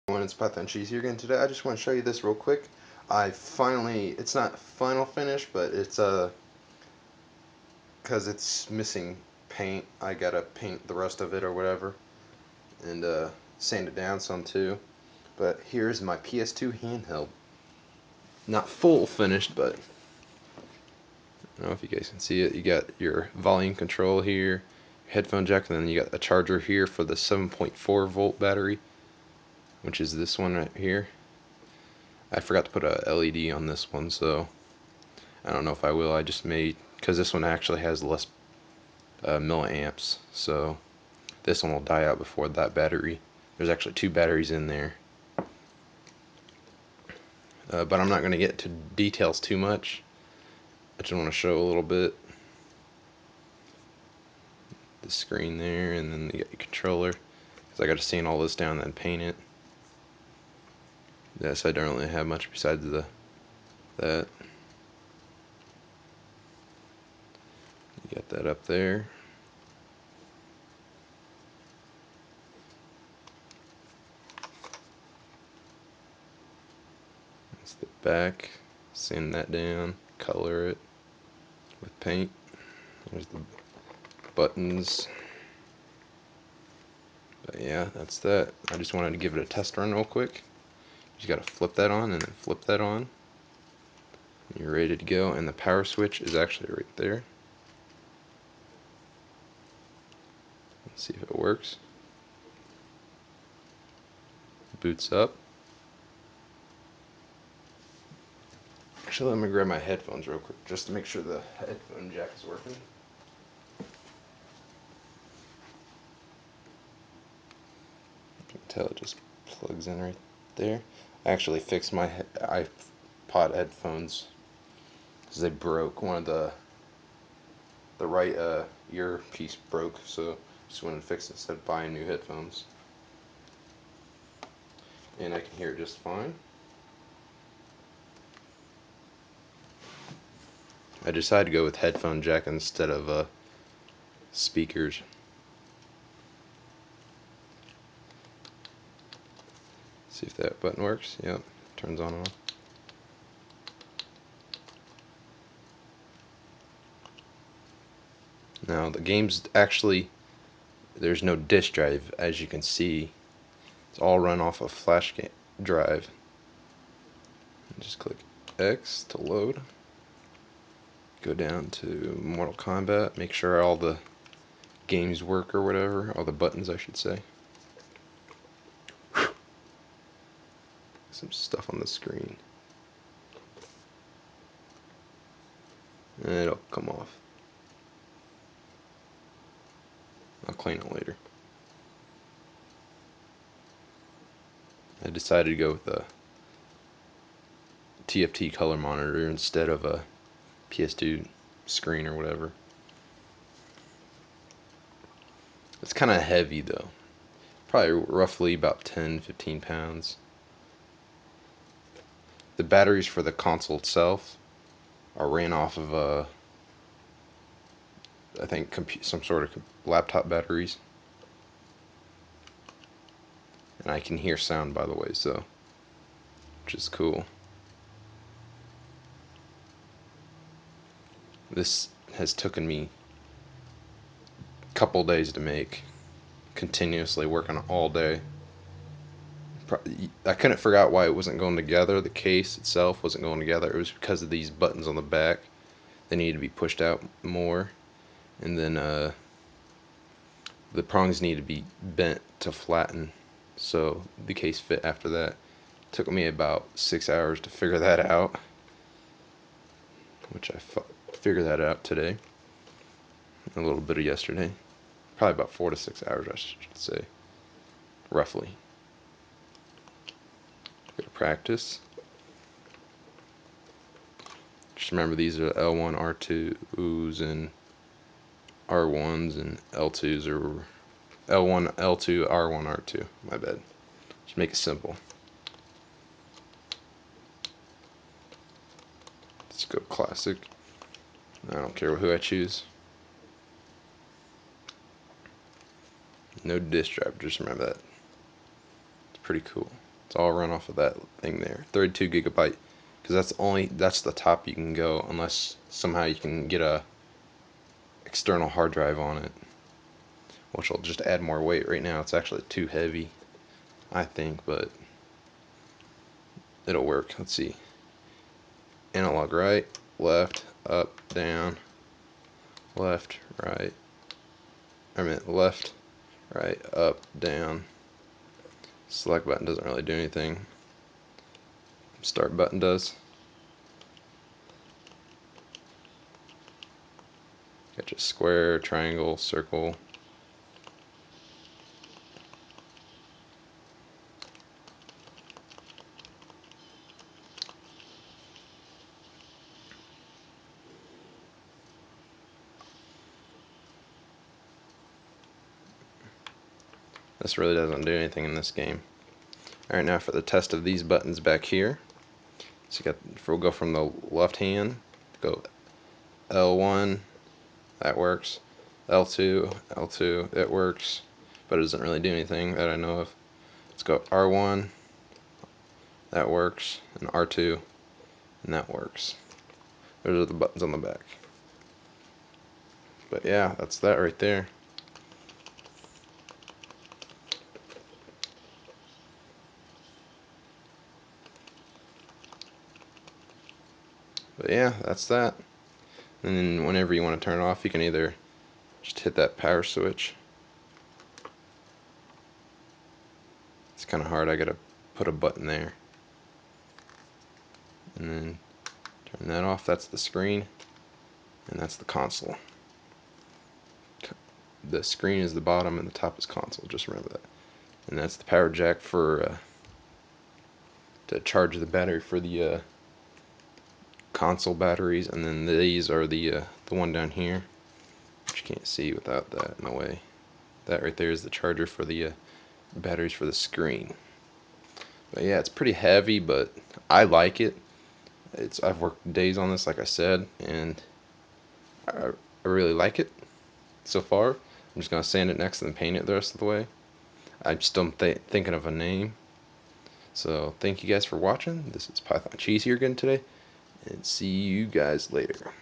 Everyone, it's Python Cheese here again. Today I just want to show you this real quick. It's not final finish, but it's because it's missing paint, I gotta paint the rest of it or whatever, and sand it down some too. But here's my ps2 handheld. Not full finished, but I don't know if you guys can see it. You got your volume control here, your headphone jack, and then you got a charger here for the 7.4 volt battery, which is this one right here. I forgot to put a LED on this one, so I don't know if I will. I just made, because this one actually has less milliamps, so this one will die out before that battery. There's actually two batteries in there, but I'm not going to get into details too much. I just want to show a little bit. The screen there, and then you got your controller, because I got to sand all this down and then paint it. Yes, I don't really have much besides that. You got that up there. That's the back. Sand that down, color it with paint. There's the buttons. But yeah, that's that. I just wanted to give it a test run real quick. You just gotta flip that on and then flip that on. You're ready to go, and the power switch is actually right there. Let's see if it works. Boots up. Actually, let me grab my headphones real quick just to make sure the headphone jack is working. You can tell it just plugs in right there. I actually fixed my iPod headphones because they broke. One of the right earpiece broke, so just wanted to fix it instead of buying new headphones. And I can hear it just fine. I decided to go with headphone jack instead of speakers. See if that button works. Yep, turns on and off. Now the game's actually, there's no disk drive, as you can see. It's all run off a flash drive. Just click X to load. Go down to Mortal Kombat. Make sure all the games work or whatever. All the buttons, I should say. Some stuff on the screen. And it'll come off. I'll clean it later. I decided to go with a TFT color monitor instead of a PS2 screen or whatever. It's kind of heavy though. Probably roughly about 10-15 pounds. The batteries for the console itself are ran off of I think some sort of laptop batteries. And I can hear sound, by the way, so which is cool. This has taken me a couple days to make, continuously working all day. I couldn't figure out why it wasn't going together. The case itself wasn't going together. It was because of these buttons on the back. They needed to be pushed out more, and then the prongs need to be bent to flatten, so the case fit after that. Took me about 6 hours to figure that out, which I figured that out today. A little bit of yesterday. Probably about 4 to 6 hours, I should say, roughly. Go to practice. Just remember, these are L1, R2s, and R1s, and L2s, or L1, L2, R1, R2. My bad. Just make it simple. Let's go classic. I don't care who I choose. No disk drive, just remember that. It's pretty cool. It's all run off of that thing there. 32 gigabyte, because that's the top you can go, unless somehow you can get a external hard drive on it, which will just add more weight. Right now it's actually too heavy, I think, but it'll work. Let's see. Analog right, left, up, down, left, right. I mean left, right, up, down. Select button doesn't really do anything. Start button does. Got your square, triangle, circle. This really doesn't do anything in this game. Alright, now for the test of these buttons back here. So we'll go from the left hand, go L1, that works. L2, L2, it works, but it doesn't really do anything that I know of. Let's go R1, that works, and R2, and that works. Those are the buttons on the back. But yeah, that's that right there. But yeah, that's that. And then whenever you want to turn it off, you can either just hit that power switch. It's kind of hard, I gotta put a button there. And then turn that off, that's the screen, and that's the console. The screen is the bottom and the top is console, just remember that. And that's the power jack for to charge the battery for the console batteries, and then these are the one down here, which you can't see without that in the way. That right there is the charger for the batteries for the screen. But yeah, it's pretty heavy, but I like it. I've worked days on this, like I said, and I really like it so far. I'm just gonna sand it next and then paint it the rest of the way. I'm still thinking of a name. So thank you guys for watching. This is Python Cheese here again today, and see you guys later.